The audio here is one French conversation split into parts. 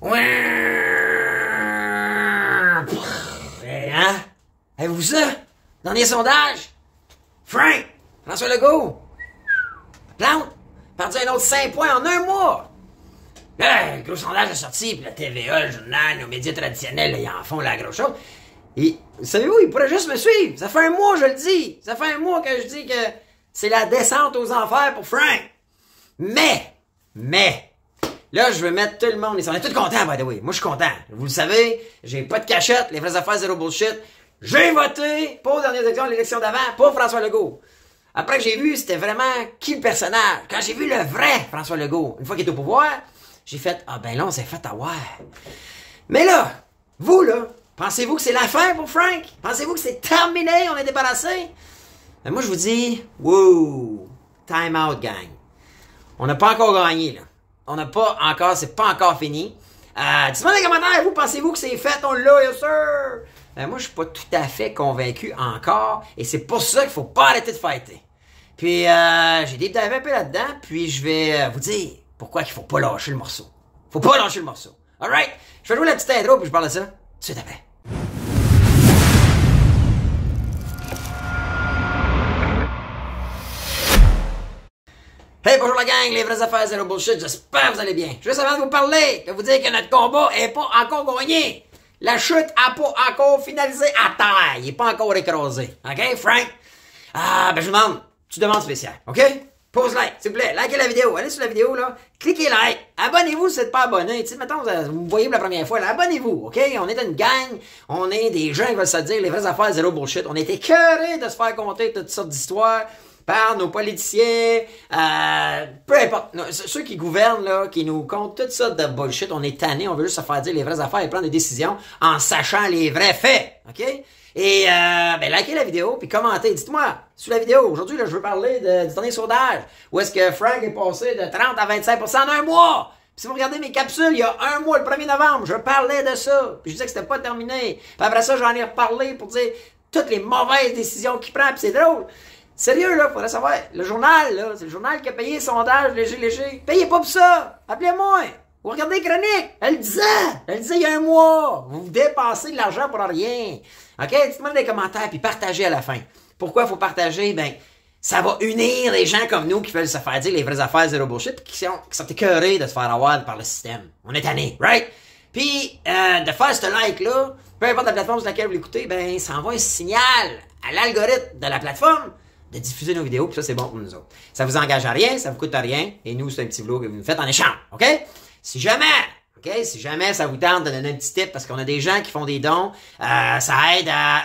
Hein? Avez-vous ça? Dernier sondage? François Legault. Plante. Perdu un autre 5 points en un mois. Là, le gros sondage est sorti, puis la TVA, le journal, nos médias traditionnels, là, ils en font la grosse chose. Et, savez-vous, ils pourraient juste me suivre. Ça fait un mois, je le dis. Ça fait un mois que je dis que c'est la descente aux enfers pour Frank. Mais, là, je veux mettre tout le monde. On est tous contents, by the way. Moi, je suis content. Vous le savez, j'ai pas de cachette, les vraies affaires, zéro bullshit. J'ai voté, pas aux dernières élections, l'élection d'avant, pour François Legault. Après que j'ai vu, c'était vraiment qui le personnage. Quand j'ai vu le vrai François Legault, une fois qu'il est au pouvoir, j'ai fait, ah ben là, on s'est fait avoir. Mais là, vous là, pensez-vous que c'est la fin pour Frank? Pensez-vous que c'est terminé, on est débarrassé? Ben moi, je vous dis, wow, time out, gang. On n'a pas encore gagné, là. On n'a pas encore, c'est pas encore fini. Dites-moi dans les commentaires, vous pensez-vous que c'est fait, on l'a, yes sir? Ben moi, je suis pas tout à fait convaincu encore, et c'est pour ça qu'il faut pas arrêter de fighter. Puis, j'ai des un peu là-dedans, puis je vais vous dire pourquoi qu'il faut pas lâcher le morceau. Faut pas lâcher le morceau. Alright? Je vais jouer la petite intro, puis je parle de ça tout de suite après. Hey, bonjour la gang, les vraies affaires, zéro bullshit, j'espère que vous allez bien. Juste avant de vous parler, de vous dire que notre combat est pas encore gagné. La chute a pas encore finalisé à terre, il est pas encore écrasé. OK, Frank? Ben je vous demande, tu demandes spécial, OK? Pose like, s'il vous plaît, likez la vidéo, allez sur la vidéo, là, cliquez like, abonnez-vous si vous n'êtes pas abonné, tu sais, mettons, vous me voyez pour la première fois, là, abonnez-vous, OK? On est une gang, on est des gens qui veulent se dire les vraies affaires, zéro bullshit, on est écœurés de se faire compter toutes sortes d'histoires par nos politiciens, peu importe, ceux qui gouvernent, là, qui nous comptent toutes sortes de bullshit, on est tannés, on veut juste se faire dire les vraies affaires et prendre des décisions en sachant les vrais faits, OK? Et, ben, likez la vidéo, puis commentez. Dites-moi, sous la vidéo, aujourd'hui, là, je veux parler du dernier sondage, où est-ce que Frank est passé de 30 à 25% en un mois. Puis si vous regardez mes capsules, il y a un mois, le 1er novembre, je parlais de ça. Puis je disais que c'était pas terminé. Puis après ça, j'en ai reparlé pour dire toutes les mauvaises décisions qu'il prend, puis c'est drôle. Sérieux, là, faudrait savoir. Le journal, là, c'est le journal qui a payé le sondage léger. Payez pas pour ça. Appelez-moi. Vous regardez les chroniques. Elle disait il y a un mois. Vous dépensez de l'argent pour rien. OK? Dites-moi dans les commentaires, puis partagez à la fin. Pourquoi il faut partager? Ben, ça va unir les gens comme nous qui veulent se faire dire les vraies affaires zéro bullshit, puis qui sont écœurés de se faire avoir par le système. On est tannés, right? Puis, de faire ce like-là, peu importe la plateforme sur laquelle vous l'écoutez, ben, ça envoie un signal à l'algorithme de la plateforme de diffuser nos vidéos, puis ça, c'est bon pour nous autres. Ça vous engage à rien, ça vous coûte à rien, et nous, c'est un petit vlog que vous nous faites en échange, OK? Si jamais ça vous tente de donner un petit tip, parce qu'on a des gens qui font des dons, ça aide à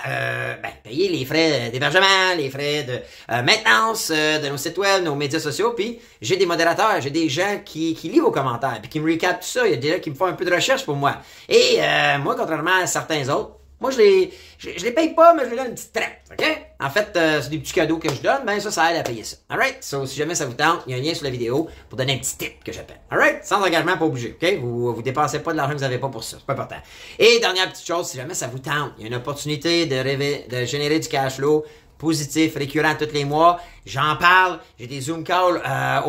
payer les frais d'hébergement, les frais de maintenance de nos sites web, nos médias sociaux, puis j'ai des modérateurs, j'ai des gens qui lisent vos commentaires, puis qui me recapent tout ça, il y a des gens qui me font un peu de recherche pour moi. Et moi, contrairement à certains autres, moi, je les paye pas, mais je leur donne une petite traite, OK? En fait, c'est des petits cadeaux que je donne, ben ça aide à payer ça. Alright? So, si jamais ça vous tente, il y a un lien sur la vidéo pour donner un petit tip que j'appelle. Alright? Sans engagement, pas obligé, OK? Vous dépensez pas de l'argent que vous n'avez pas pour ça, c'est pas important. Et dernière petite chose, si jamais ça vous tente, il y a une opportunité de générer du cash flow positif, récurrent tous les mois. J'en parle, j'ai des Zoom calls à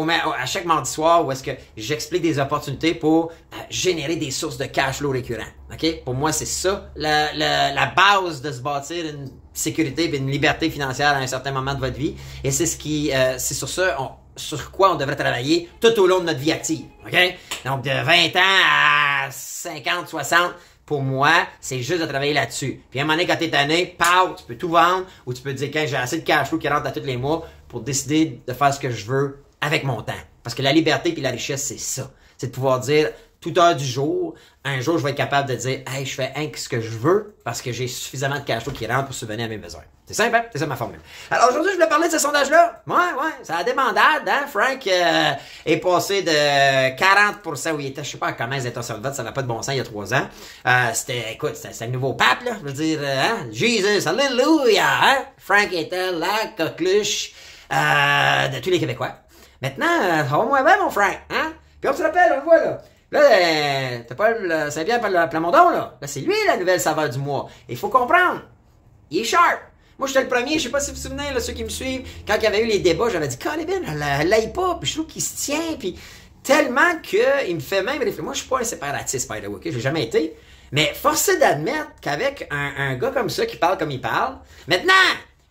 chaque mardi soir où est-ce que j'explique des opportunités pour générer des sources de cash flow récurrent. OK? Pour moi, c'est ça la base de se bâtir une sécurité et une liberté financière à un certain moment de votre vie. Et c'est c'est sur ça sur quoi on devrait travailler tout au long de notre vie active. OK? Donc, de 20 ans à 50, 60, pour moi, c'est juste de travailler là-dessus. Puis à un moment donné, quand t'es tanné, tu peux tout vendre, ou tu peux te dire que j'ai assez de cash flow qui rentre à tous les mois pour décider de faire ce que je veux avec mon temps. Parce que la liberté puis la richesse, c'est ça. C'est de pouvoir dire, toute heure du jour, un jour, je vais être capable de dire, hey, je fais ce que je veux parce que j'ai suffisamment de cash flow qui rentre pour subvenir à mes besoins. C'est simple, hein? C'est ça ma formule. Alors aujourd'hui, je voulais parler de ce sondage-là. Ouais, c'est la débandade, hein? Frank est passé de 40%, où il était, je sais pas comment ils étaient sur le vote, ça n'avait pas de bon sens il y a 3 ans. C'était le nouveau pape, là. Je veux dire, hein? Jesus, alléluia, hein? Frank était la coqueluche de tous les Québécois. Maintenant, ça va moins bien, mon Frank, hein? Puis on se rappelle, on le voit, là. Là, t'as pas le Saint-Pierre Plamondon, là. Là, c'est lui, la nouvelle saveur du mois. Il faut comprendre. Il est sharp. Moi, j'étais le premier, je sais pas si vous vous souvenez, là, ceux qui me suivent, quand il y avait eu les débats, j'avais dit, Colin, elle l'aille pas, puis je trouve qu'il se tient, puis Tellement qu'il me fait même réfléchir. Moi, je suis pas un séparatiste, by the way, j'ai jamais été. Mais forcé d'admettre qu'avec un gars comme ça qui parle comme il parle, maintenant,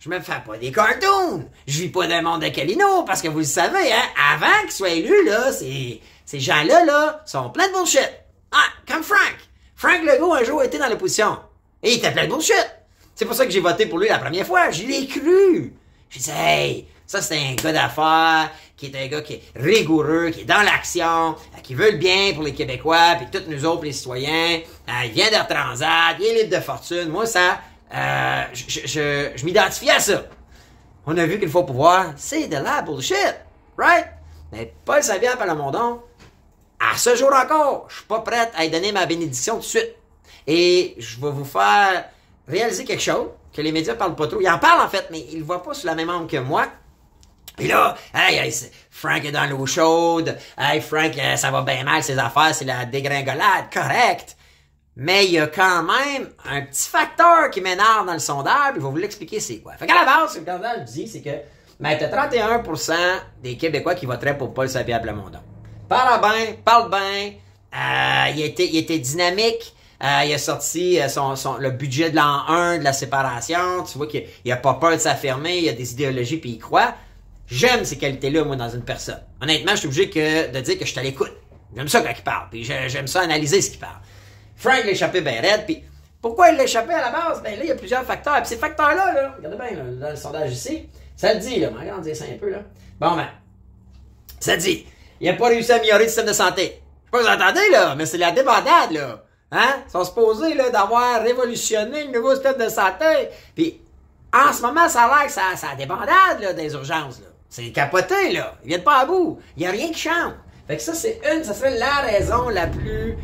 je me fais pas des cartoons. Je vis pas d'un monde de Calino, parce que vous le savez, hein, avant qu'il soit élu, là, ces gens-là, là, sont pleins de bullshit. Ah, comme Frank. Frank Legault, un jour, était dans l'opposition. Et il était plein de bullshit. C'est pour ça que j'ai voté pour lui la première fois. J'y l'ai cru. J'ai dit, hey, ça, c'est un gars d'affaires, qui est un gars qui est rigoureux, qui est dans l'action, qui veut le bien pour les Québécois, puis tous nous autres, les citoyens. Il vient d'Air Transat, il est libre de fortune. Moi, ça, je m'identifie à ça. On a vu qu'une fois au pouvoir, c'est de la bullshit, right? Mais Paul Saint-Pierre Plamondon, à ce jour encore, je suis pas prête à lui donner ma bénédiction tout de suite. Et je vais vous faire réaliser quelque chose que les médias parlent pas trop. Ils en parlent en fait, mais ils le voient pas sous la même angle que moi. Et là, hey, Frank est dans l'eau chaude. Hey, Frank, ça va bien mal, ses affaires, c'est la dégringolade. Correct. Mais il y a quand même un petit facteur qui m'énerve dans le sondage, puis je vais vous l'expliquer c'est quoi. Fait qu'à la base, ce que le sondage dit, c'est que ben, t'as 31% des Québécois qui voteraient pour Paul Saint-Pierre Plamondon. Parle bien, il était dynamique. Il a sorti le budget de l'an 1 de la séparation. Tu vois qu'il a pas peur de s'affirmer, il a des idéologies puis il croit. J'aime ces qualités-là, moi, dans une personne. Honnêtement, je suis obligé de dire que je suis à l'écoute. J'aime ça quand il parle, puis j'aime ça analyser ce qu'il parle. Frank l'a échappé bien raide, puis pourquoi il l'a échappé à la base? Ben là, il y a plusieurs facteurs. Puis ces facteurs-là, là, regardez bien là, dans le sondage ici, ça le dit, là, on va agrandir ça un peu, là. Bon, ben, ça dit, il n'a pas réussi à améliorer le système de santé. Je sais pas si vous entendez, là, mais c'est la débandade, là. Hein? Ils sont supposés, là, d'avoir révolutionné le nouveau système de santé. Puis, en ce moment, ça a l'air que ça a débandade, là, des urgences, là. C'est capoté, là. Ils viennent pas à bout. Il n'y a rien qui change. Fait que ça serait la raison la plus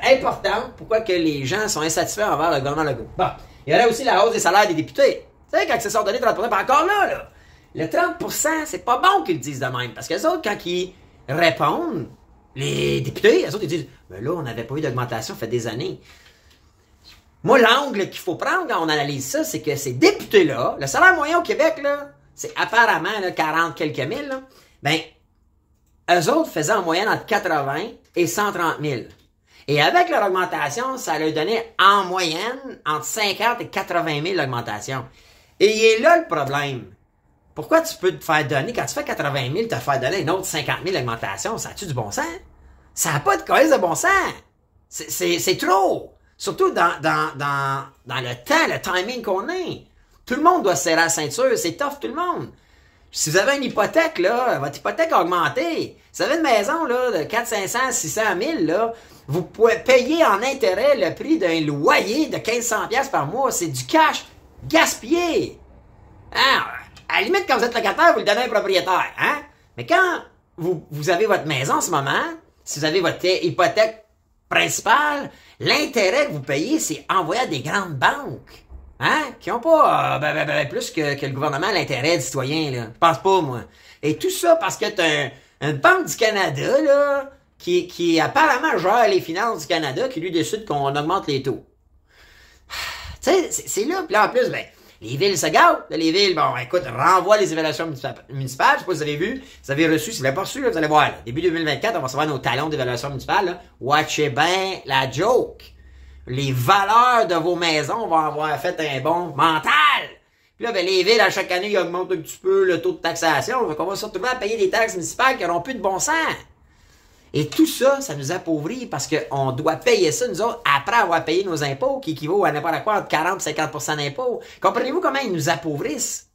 importante pourquoi que les gens sont insatisfaits envers le gouvernement Legault. Bon. Il y aurait aussi la hausse des salaires des députés. Tu sais, quand ils se sont donné 30%, pas encore là. Le 30%, c'est pas bon qu'ils le disent de même. Parce que les autres, quand ils répondent, les députés, les autres, ils disent, ben là, on n'avait pas eu d'augmentation, ça fait des années. Moi, l'angle qu'il faut prendre quand on analyse ça, c'est que ces députés-là, le salaire moyen au Québec, là, c'est apparemment là, 40 quelques mille, là, ben, eux autres faisaient en moyenne entre 80 et 130 000. Et avec leur augmentation, ça leur donnait en moyenne entre 50 et 80 000 d'augmentation. Et il est là le problème. Pourquoi tu peux te faire donner, quand tu fais 80 000, te faire donner une autre 50 000 d'augmentation, ça a-tu du bon sens? Ça n'a pas de cause de bon sens. C'est trop. Surtout dans le temps, le timing qu'on a. Tout le monde doit se serrer la ceinture, c'est tough tout le monde. Si vous avez une hypothèque, là, votre hypothèque a augmenté. Si vous avez une maison, là, de 400, 500, 600 000, là, vous pouvez payer en intérêt le prix d'un loyer de 1500 $ par mois. C'est du cash gaspillé. Hein? À la limite, quand vous êtes locataire, vous le donnez à un propriétaire, hein? Mais quand vous avez votre maison en ce moment, si vous avez votre hypothèque principale, l'intérêt que vous payez, c'est envoyé à des grandes banques. Hein? Qui n'ont pas plus que le gouvernement l'intérêt des citoyens, là. Je pense pas, moi. Et tout ça parce que t'as une Banque du Canada, là, qui apparemment gère les finances du Canada, qui lui décide qu'on augmente les taux. Tu sais, c'est là. Puis là, en plus, ben, les villes se gâtent. Les villes, bon, écoute, renvoient les évaluations municipales. Je sais pas si vous avez vu. Vous avez reçu, si vous l'avez pas reçu, là, vous allez voir, là, début 2024, on va recevoir nos talons d'évaluation municipale, là. Watchez bien la joke. Les valeurs de vos maisons vont avoir fait un bond mental. Puis là, ben, les villes, à chaque année, ils augmentent un petit peu le taux de taxation. Donc, on va se retrouver à payer des taxes municipales qui n'auront plus de bon sens. Et tout ça, ça nous appauvrit parce qu'on doit payer ça, nous autres, après avoir payé nos impôts, qui équivaut à n'importe quoi entre 40 et 50% d'impôts. Comprenez-vous comment ils nous appauvrissent?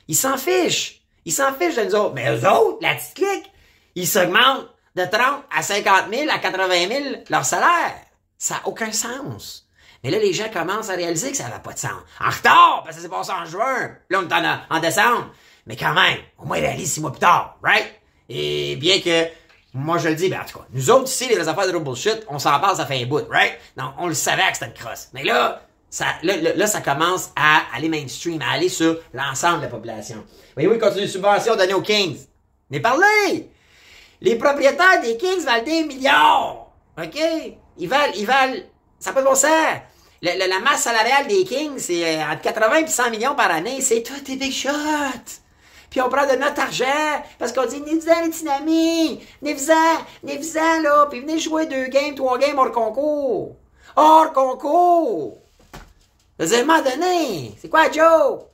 Ils s'en fichent. Ils s'en fichent de nous autres. Mais eux autres, la petite clique, ils s'augmentent de 30 à 50 000 à 80 000 leur salaire. Ça n'a aucun sens. Mais là, les gens commencent à réaliser que ça n'a pas de sens. En retard, parce que ça s'est passé en juin. Là, on est en décembre. Mais quand même, au moins, ils réalisent 6 mois plus tard, right? Et bien que, moi, je le dis, ben, en tout cas, nous autres, ici, les affaires de bullshit, on s'en parle, ça fait un bout, right? Non, on le savait que c'était une crosse. Mais là, ça commence à aller mainstream, à aller sur l'ensemble de la population. Voyez-vous, il continue les subventions données aux Kings. Mais parlez! Les propriétaires des Kings valent des milliards. OK? Ils valent, ça n'a pas de bon sens. La masse salariale des Kings, c'est entre 80 et 100 millions par année. C'est tout des big shots. puis on prend de notre argent, parce qu'on dit, venez-vous-en, les petits amis, venez-vous-en, là, puis venez jouer 2 games, 3 games hors concours. Hors concours! Vous avez m'en donné. C'est quoi la joke?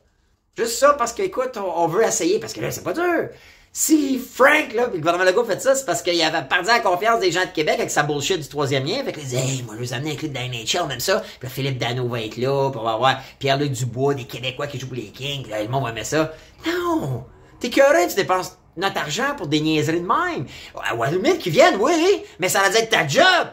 Juste ça parce que, écoute, on veut essayer, parce que là, c'est pas dur. Si Frank, là, puis le gouvernement Legault fait ça, c'est parce qu'il avait perdu la confiance des gens de Québec avec sa bullshit du 3e lien. Fait que là, il dit, hey, moi, je vais vous amener un clip de la NHL, même ça. Puis là, Philippe Dano va être là, puis on va avoir Pierre-Luc Dubois, des Québécois qui jouent pour les Kings, puis là, le monde va aimer ça. Non! T'es curieux, tu dépenses notre argent pour des niaiseries de même. À la limite qu'ils viennent, oui, mais ça va dire ta job.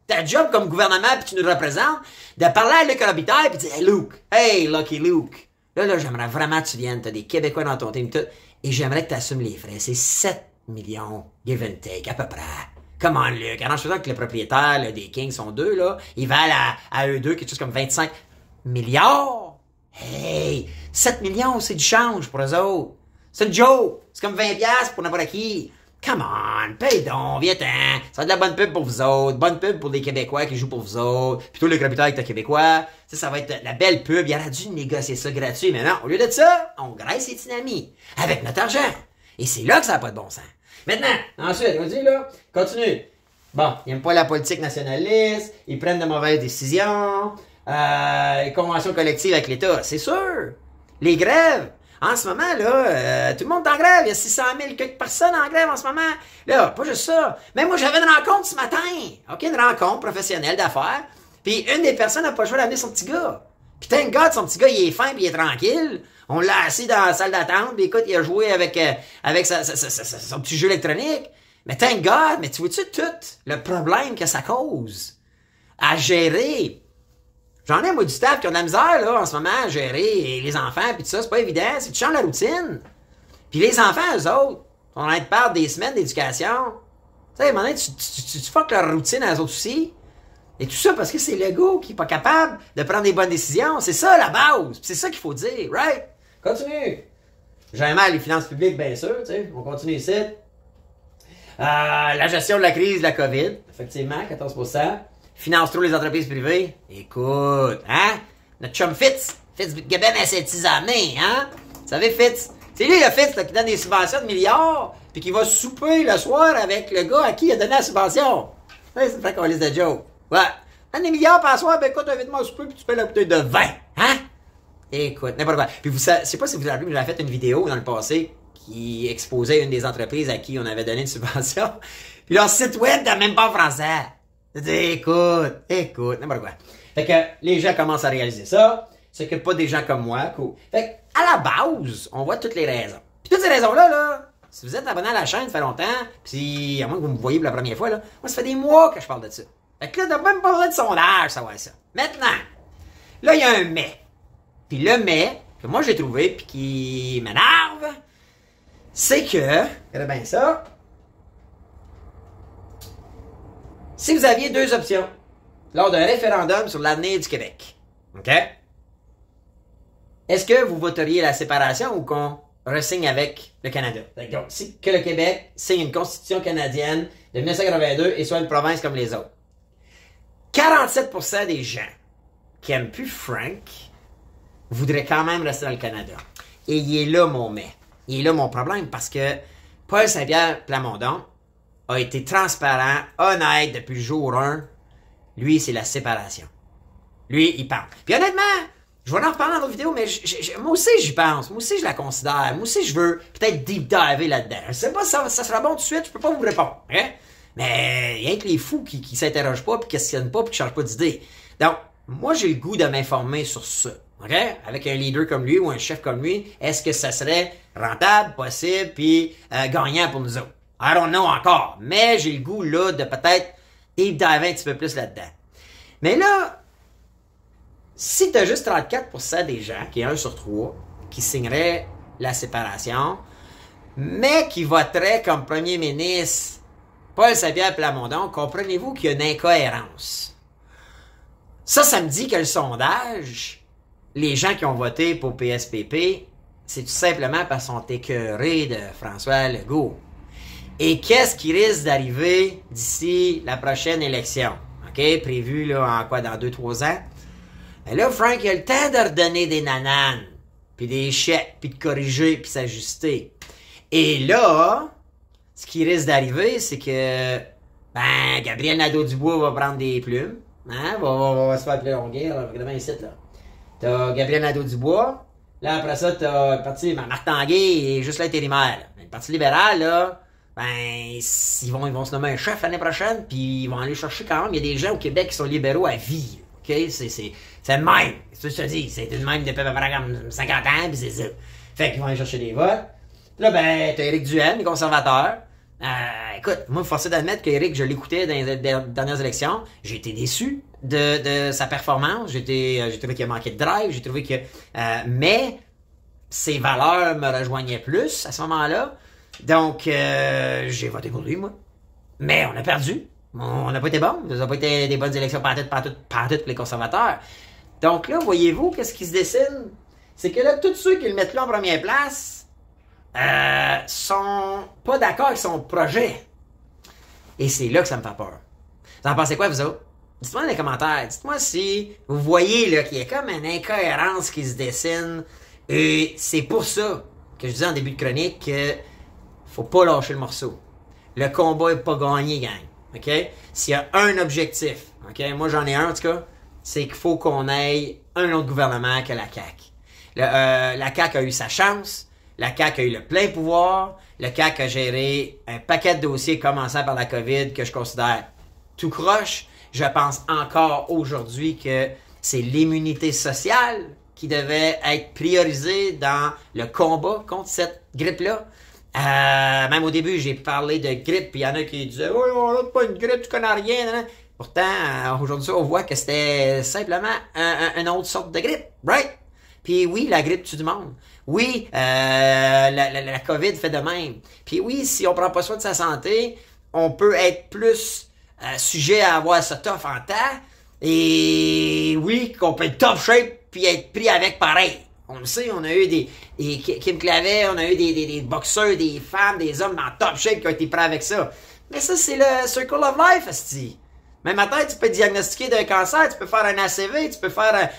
Ta job comme gouvernement, puis tu nous représentes, de parler à Luc Robitaille, puis de dire, hey, Luke, hey, Lucky Luke. Là, j'aimerais vraiment que tu viennes, t'as des Québécois dans ton team, tout. Et j'aimerais que tu assumes les frais. C'est 7 millions, give and take, à peu près. Come on, Luc. Alors, je faisais que le propriétaire là, des Kings sont 2, là. Ils valent à eux deux quelque chose comme 25 milliards. Hey! 7 millions, c'est du change pour eux autres. C'est une joke. C'est comme 20$ pour n'importe qui. Come on, paye donc, viens-t'en. Ça va de la bonne pub pour vous autres. Bonne pub pour les Québécois qui jouent pour vous autres. Puis toi, le capital avec ta Québécois. Ça va être la belle pub. Il aurait dû négocier ça gratuit. Mais non, au lieu de ça, on graisse les dynamis. Avec notre argent. Et c'est là que ça n'a pas de bon sens. Maintenant, ensuite, on dit là, continue. Bon, ils n'aiment pas la politique nationaliste. Ils prennent de mauvaises décisions. Les conventions collectives avec l'État, c'est sûr. Les grèves. En ce moment, là, tout le monde est en grève. Il y a 600 000 quelques personnes en grève en ce moment. Là, pas juste ça. Mais moi, j'avais une rencontre ce matin. OK, une rencontre professionnelle d'affaires. Puis une des personnes n'a pas le choix d'amener son petit gars. Puis thank God, son petit gars, il est fin puis il est tranquille. On l'a assis dans la salle d'attente. Puis écoute, il a joué avec son petit jeu électronique. Mais thank God, mais tu vois-tu tout le problème que ça cause à gérer? J'en ai, moi, du staff qui ont de la misère, là, en ce moment, à gérer les enfants, puis tout ça, c'est pas évident. Si tu changes la routine. Puis les enfants, eux autres, on en parle des semaines d'éducation. Tu sais, à un moment donné, tu fuck leur routine à eux autres aussi. Et tout ça parce que c'est l'ego qui est pas capable de prendre des bonnes décisions. C'est ça, la base. C'est ça qu'il faut dire, right? Continue. J'aime mal les finances publiques, bien sûr, tu sais. On continue ici. La gestion de la crise de la COVID, effectivement, 14%. Finance trop les entreprises privées. Écoute, hein? Notre chum Fitz Gabin a ses petits années, hein? Vous savez, Fitz? C'est lui, le Fitz, là, qui donne des subventions de milliards, puis qui va souper le soir avec le gars à qui il a donné la subvention. Ouais, c'est fait qu'on liste de joke. Ouais. Donne des milliards par soir, ben écoute, invite-moi au souper, puis tu payes la bouteille de vin, hein? Écoute, n'importe quoi. Puis vous savez, je sais pas si vous vous rappelez, mais j'avais fait une vidéo dans le passé qui exposait une des entreprises à qui on avait donné une subvention. Puis leur site web n'était même pas en français. Écoute, n'importe quoi. Fait que les gens commencent à réaliser ça. C'est que pas des gens comme moi. Cool. Fait que, à la base, on voit toutes les raisons. Puis toutes ces raisons-là, là, si vous êtes abonné à la chaîne, ça fait longtemps, puis à moins que vous me voyez pour la première fois, là, moi, ça fait des mois que je parle de ça. Fait que là, t'as même pas besoin de sondage, savoir ça. Maintenant, là, il y a un mais. Puis le mais, que moi j'ai trouvé, puis qui m'énerve, c'est que, regardez bien ça, si vous aviez 2 options lors d'un référendum sur l'avenir du Québec, OK? Est-ce que vous voteriez la séparation ou qu'on re-signe avec le Canada? Donc, si que le Québec signe une constitution canadienne de 1982 et soit une province comme les autres. 47% des gens qui aiment plus Frank voudraient quand même rester dans le Canada. Et il est là mon mais. Il est là mon problème parce que Paul Saint-Pierre Plamondon a été transparent, honnête depuis le jour 1. Lui, c'est la séparation. Lui, il parle. Puis honnêtement, je vais en reparler dans d'autres vidéos, mais moi aussi, j'y pense. Moi aussi, je la considère. Moi aussi, je veux peut-être deep diver là-dedans. Je sais pas si ça sera bon tout de suite, je peux pas vous répondre. Hein? Mais il y a que les fous qui s'interrogent pas, puis qui questionnent pas, puis qui changent pas d'idée. Donc, moi, j'ai le goût de m'informer sur ça. OK? Avec un leader comme lui ou un chef comme lui, est-ce que ça serait rentable, possible, puis gagnant pour nous autres? I don't know encore. Mais j'ai le goût, là, de peut-être deep diver un petit peu plus là-dedans. Mais là, si t'as juste 34% des gens, qui est 1 sur 3, qui signeraient la séparation, mais qui voteraient comme premier ministre Paul Saint-Pierre Plamondon, comprenez-vous qu'il y a une incohérence. Ça me dit que le sondage, les gens qui ont voté pour PSPP, c'est tout simplement parce qu'ils sont écœurés de François Legault. Et qu'est-ce qui risque d'arriver d'ici la prochaine élection? OK? Prévu, là, en quoi, dans 2-3 ans? Mais là, Frank, il a le temps de redonner des nananes. puis des chèques, puis de corriger, puis s'ajuster. Et là, ce qui risque d'arriver, c'est que Gabriel Nadeau-Dubois va prendre des plumes, hein, va se faire plonguer, regardez ici, là. T'as Gabriel Nadeau-Dubois, là après ça, t'as le parti Marc Tanguay et juste l'intérimaire. Le Parti libéral, là, ils vont se nommer un chef l'année prochaine, puis ils vont aller chercher quand même, il y a des gens au Québec qui sont libéraux à vie, ok? C'est le même, c'est ce que je te dis, c'est le même depuis à peu près comme 50 ans, puis c'est ça. Fait qu'ils vont aller chercher des votes. Là, t'as Éric Duhaime, les conservateurs. Écoute, moi, forcé d'admettre qu'Éric, je l'écoutais dans les dernières élections. J'ai été déçu de sa performance. J'ai trouvé qu'il a manqué de drive. J'ai trouvé que... mais ses valeurs me rejoignaient plus à ce moment-là. Donc, j'ai voté pour lui, moi. Mais on a perdu. On n'a pas été bons. Ça n'a pas été des bonnes élections pantoute pour les conservateurs. Donc là, voyez-vous, qu'est-ce qui se dessine? C'est que là, tous ceux qui le mettent là en première place... sont pas d'accord avec son projet. Et c'est là que ça me fait peur. Vous en pensez quoi, vous autres? Dites-moi dans les commentaires. Dites-moi si vous voyez là qu'il y a comme une incohérence qui se dessine. Et c'est pour ça que je disais en début de chronique que faut pas lâcher le morceau. Le combat est pas gagné, gang. OK? S'il y a un objectif, OK? Moi, j'en ai un, en tout cas. C'est qu'il faut qu'on ait un autre gouvernement que la CAQ. La CAQ a eu sa chance. La CAQ a eu le plein pouvoir. Le CAQ a géré un paquet de dossiers commençant par la COVID que je considère tout croche. Je pense encore aujourd'hui que c'est l'immunité sociale qui devait être priorisée dans le combat contre cette grippe-là. Même au début, j'ai parlé de grippe, puis il y en a qui disaient « Oh, on n'a pas une grippe, tu connais rien. » Pourtant, aujourd'hui, on voit que c'était simplement une autre sorte de grippe, right? Puis oui, la grippe tue du monde. Oui, la COVID fait de même. Puis oui, si on prend pas soin de sa santé, on peut être plus sujet à avoir ça tough en temps. Et oui, qu'on peut être top shape puis être pris avec pareil. On le sait, on a eu des Kim Clavet, on a eu des boxeurs, des femmes, des hommes en top shape qui ont été pris avec ça. Mais ça, c'est le circle of life, asti. Même matin, tu peux diagnostiquer d'un cancer, tu peux faire un ACV, tu peux faire...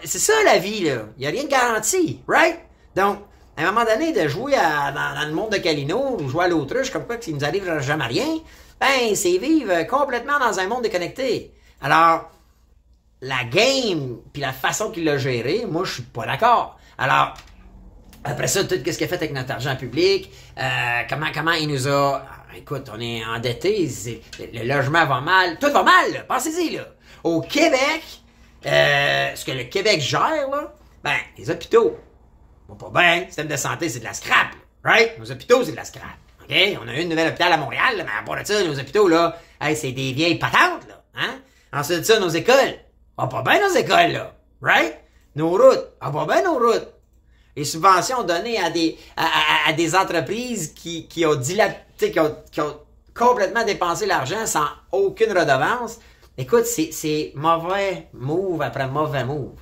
c'est ça, la vie, là. Il n'y a rien de garanti, right? Donc, à un moment donné, de jouer dans le monde de Calino, ou jouer à l'autruche, comme quoi qu'il nous arrive jamais rien, c'est vivre complètement dans un monde déconnecté. Alors, la game, puis la façon qu'il l'a géré, moi, je suis pas d'accord. Alors, après ça, tout ce qu'il a fait avec notre argent public, comment il nous a... Écoute, on est endetté, le logement va mal, tout va mal, là, pensez-y, là. Au Québec, ce que le Québec gère, là, les hôpitaux, vont pas bien, le système de santé, c'est de la scrap, là, right? Nos hôpitaux, c'est de la scrap, OK? On a eu une nouvelle hôpital à Montréal, là, mais à part de ça, nos hôpitaux, là, c'est des vieilles patentes, là, hein? Ensuite de ça, nos écoles, va pas bien nos écoles, là, right? Nos routes, va pas bien nos routes. Les subventions données à des entreprises qui ont qui ont complètement dépensé l'argent sans aucune redevance. Écoute, c'est mauvais move après mauvais move.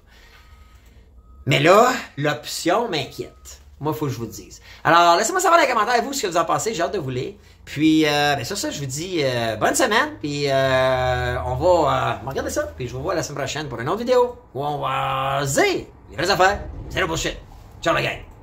Mais là, l'option m'inquiète. Moi, il faut que je vous le dise. Alors, laissez-moi savoir dans les commentaires, vous, ce que vous en pensez. J'ai hâte de vous lire. Puis, sur ça, je vous dis bonne semaine. Puis, on va regarder ça. Puis, je vous vois la semaine prochaine pour une autre vidéo où on va dire les vraies affaires. C'est le bullshit. Ciao, la gang.